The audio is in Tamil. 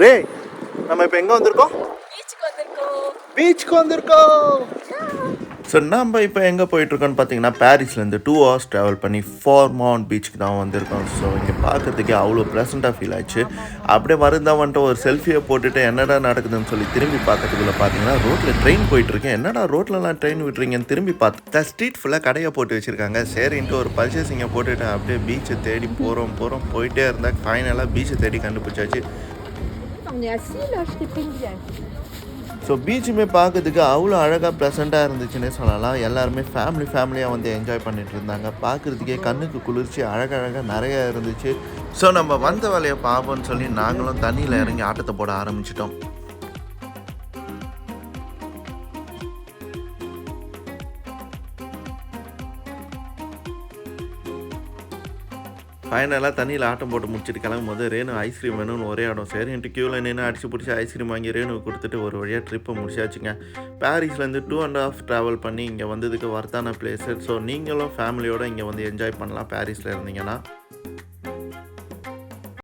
ரே நம்ம இப்போ எங்கே வந்திருக்கோம்? பீச்சுக்கு வந்திருக்கோம். ஸோ நம்ம இப்போ எங்கே போயிட்டுருக்கோன்னு பார்த்தீங்கன்னா பாரிஸ்லேருந்து 2 hours ட்ராவல் பண்ணி மவுண்ட் பீச்சுக்கு தான் வந்திருக்கோம். ஸோ இங்கே பார்க்கறதுக்கே அவ்வளோ ப்ளசண்ட்டாக ஃபீல் ஆச்சு. அப்படியே வருந்தா வந்துட்டு ஒரு செல்ஃபியை போட்டுட்டு என்னடா நடக்குதுன்னு சொல்லி திரும்பி பார்க்கறதுக்குள்ள பார்த்தீங்கன்னா ரோட்டில் ட்ரெயின் போயிட்டுருக்கேன். என்னடா ரோட்லலாம் ட்ரெயின் விட்டுறீங்கன்னு திரும்பி பார்த்தா ஸ்ட்ரீட் ஃபுல்லாக கடையை போட்டு வச்சுருக்காங்க. சரின்ட்டு ஒரு பர்ச்சேசிங்கை போட்டுட்டு அப்படியே பீச்சை தேடி போகிறோம் போயிட்டே இருந்தால் ஃபைனலாக பீச்சை தேடி கண்டுபிடிச்சாச்சு. ஸோ பீச்சுமே பார்க்கறதுக்கு அவ்வளோ அழகாக ப்ளசண்ட்டாக இருந்துச்சுன்னே சொல்லலாம். எல்லாருமே ஃபேமிலியாக வந்து என்ஜாய் பண்ணிட்டு இருந்தாங்க. பார்க்குறதுக்கே கண்ணுக்கு குளிர்ச்சி அழகழகாக நிறையா இருந்துச்சு. ஸோ நம்ம வந்த வேலையை பார்ப்போம்னு சொல்லி நாங்களும் தண்ணியில் இறங்கி ஆட்டத்தை போட ஆரம்பிச்சிட்டோம். ஃபைனலாக தண்ணியில் ஆட்டம் போட்டு முடிச்சுட்டு கிளம்பும் போது ரேணு ஐஸ்கிரீம் வேணும்னு ஒரே இடம். சரின்ட்டு க்யூவில் நின்று அடிச்சு பிடிச்சி ஐஸ்கிரீம் வாங்கி ரேணுக்கு கொடுத்துட்டு ஒரு வழியாக ட்ரிப்பை முடிச்சாச்சுங்க. பாரிஸ்லேருந்து 2.5 ட்ராவல் பண்ணி இங்கே வந்ததுக்கு வர்த்தான பிளேஸு. ஸோ நீங்களும் ஃபேமிலியோடு இங்கே வந்து என்ஜாய் பண்ணலாம் பாரிஸில் இருந்தீங்கன்னா.